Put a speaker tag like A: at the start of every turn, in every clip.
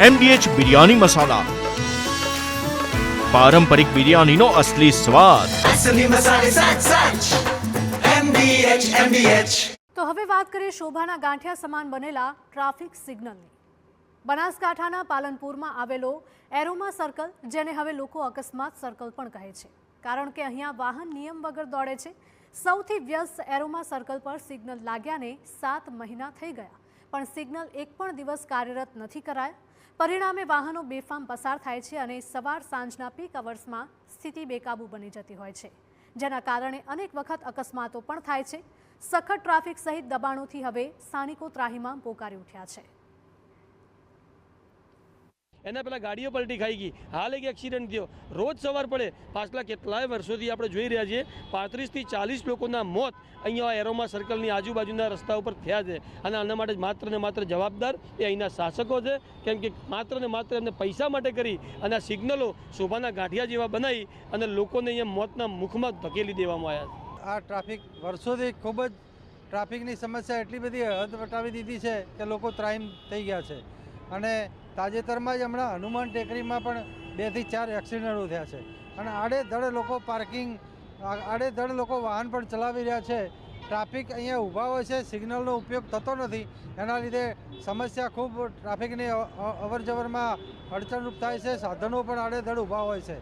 A: MDH biryani મસાલા, પારંપરિક બિરયાનીનો અસલી સ્વાદ।
B: असली मसाले साच साच MDH।
C: તો હવે વાત કરીએ શોભાના ગાંઠિયા સમાન બનેલા ટ્રાફિક સિગ્નલની। બનાસકાંઠાના પાલનપુરમાં આવેલો એરોમા સર્કલ, જેને હવે લોકો અકસ્માત સર્કલ પણ કહે છે, કારણ કે અહીંયા વાહન નિયમ વગર દોડે છે। સૌથી વ્યસ્ત એરોમા સર્કલ પર સિગ્નલ લાગ્યાને 7 મહિના થઈ ગયા, પણ સિગ્નલ એક પણ દિવસ કાર્યરત નથી કરાયા। પરિણામે વાહનો બેફામ પસાર થાય છે અને સવાર સાંજના પીક અવર્સમાં સ્થિતિ બેકાબૂ બની જતી હોય છે, જેના કારણે અનેક વખત અકસ્માતો પણ થાય છે। સખત ટ્રાફિક સહિત દબાણોથી હવે સ્થાનિકો ત્રાહિમામ પોકારી ઉઠ્યા છે।
D: એના પહેલાં ગાડીઓ પલટી ખાઈ ગઈ, હાલ એક એક્સિડન્ટ થયો। રોજ સવાર પડે પાછલા કેટલાય વર્ષોથી આપણે જોઈ રહ્યા છીએ 35 થી 40 લોકોના મોત અહીંયા એરોમા સર્કલની આજુબાજુના રસ્તા ઉપર થયા છે, અને આના માટે માત્ર ને માત્ર જવાબદાર એ અહીંના શાસકો છે, કેમ કે માત્ર ને માત્ર એમને પૈસા માટે કરી અને આ સિગ્નલો શોભાના ગાંઠિયા જેવા બનાવી અને લોકોને અહીંયા મોતના મુખમાં ધકેલી દેવામાં આવ્યા છે।
E: આ ટ્રાફિક વર્ષોથી ખૂબ જ ટ્રાફિકની સમસ્યા એટલી બધી હદ વટાવી દીધી છે કે લોકો ત્રાહિમ થઈ ગયા છે, અને તાજેતરમાં જ હમણાં હનુમાન ટેકરીમાં પણ 2 થી 4 એક્સિડન્ટો થયા છે, અને આડેધડ લોકો વાહન પણ ચલાવી રહ્યા છે। ટ્રાફિક અહીંયા ઊભા હોય છે, સિગ્નલનો ઉપયોગ થતો નથી, એના લીધે સમસ્યા ખૂબ ટ્રાફિકની અવર જવરમાં અડચણરૂપ થાય છે, સાધનો પણ આડેધડ ઊભા હોય છે।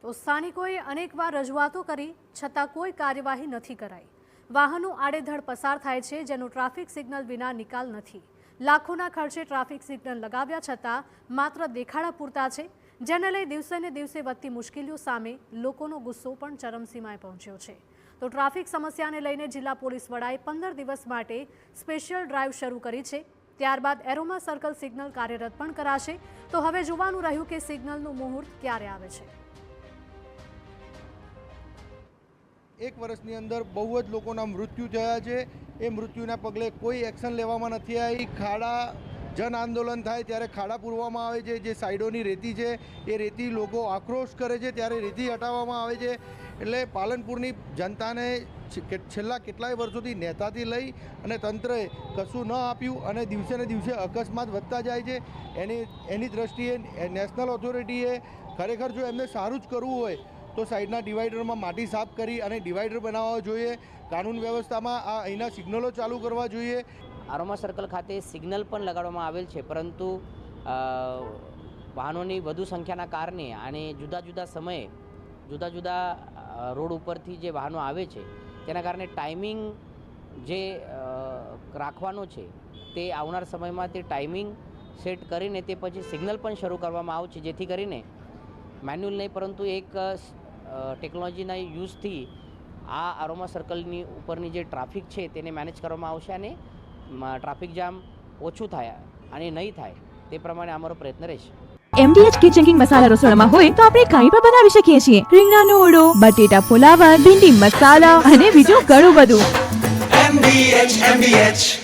C: તો સ્થાનિકોએ અનેકવાર રજૂઆતો કરી, છતાં કોઈ કાર્યવાહી નથી કરાઈ। વાહનો આડેધડ પસાર થાય છે, જેનો ટ્રાફિક સિગ્નલ વિના નિકાલ નથી। લાખોના ખર્ચે ટ્રાફિક સિગ્નલ લગાવ્યા છતાં માત્ર દેખાડા પૂરતા છે, જેને લઈ દિવસે ને દિવસે વધતી મુશ્કેલીઓ સામે લોકોનો ગુસ્સો પણ ચરમસીમાએ પહોંચ્યો છે। તો ટ્રાફિક સમસ્યાને લઈને જિલ્લા પોલીસ વડાએ 15 દિવસ માટે સ્પેશિયલ ડ્રાઈવ શરૂ કરી છે। ત્યારબાદ એરોમા સર્કલ સિગ્નલ કાર્યરત પણ કરાશે। તો હવે જોવાનું રહ્યું કે સિગ્નલનું મુહૂર્ત ક્યારે આવે છે।
F: એક વર્ષની અંદર બહુ જ લોકોના મૃત્યુ થયા છે, એ મૃત્યુના પગલે કોઈ એક્શન લેવામાં નથી આવી। ખાડા જન આંદોલન થાય ત્યારે ખાડા પૂરવામાં આવે છે, જે સાઈડોની રેતી છે એ રેતી લોકો આક્રોશ કરે છે ત્યારે રેતી હટાવવામાં આવે છે। એટલે પાલનપુરની જનતાને છેલ્લા કેટલાય વર્ષોથી નેતાથી લઈ અને તંત્રએ કશું ન આપ્યું, અને દિવસે ને દિવસે અકસ્માત વધતા જાય છે। એની દ્રષ્ટિએ નેશનલ ઓથોરિટીએ ખરેખર જો એમને સારું જ કરવું હોય તો સાઈડના ડિવાઈડરમાં માટી સાફ કરી અને ડિવાઈડર બનાવવા જોઈએ। કાનૂન વ્યવસ્થામાં આ અહીંના સિગ્નલો ચાલુ કરવા જોઈએ।
G: એરોમા સર્કલ ખાતે સિગ્નલ પણ લગાડવામાં આવેલ છે, પરંતુ વાહનોની વધુ સંખ્યાના કારણે અને જુદા જુદા સમયે જુદા જુદા રોડ ઉપરથી જે વાહનો આવે છે તેના કારણે ટાઈમિંગ જે રાખવાનો છે તે આવનાર સમયમાં તે ટાઈમિંગ સેટ કરીને તે પછી સિગ્નલ પણ શરૂ કરવામાં આવશે, જેથી કરીને મેન્યુઅલ નહીં પરંતુ એક ટેકનોલોજીના યુઝથી આ એરોમા સર્કલની ઉપરની જે ટ્રાફિક છે તેને મેનેજ કરવામાં આવશે, અને ટ્રાફિક જામ ઓછું થાય અને નહીં થાય તે પ્રમાણે અમારો પ્રયત્ન રહેશે।
H: MDH કિચન કિંગ મસાલા રસોડામાં હોય તો આપણે કંઈ પણ બનાવી શકીએ છીએ। રીંગણાનો ઓળો, બટેટા ફુલાવર, ભીંડી મસાલા અને બીજું ઘણું બધું।
B: MDH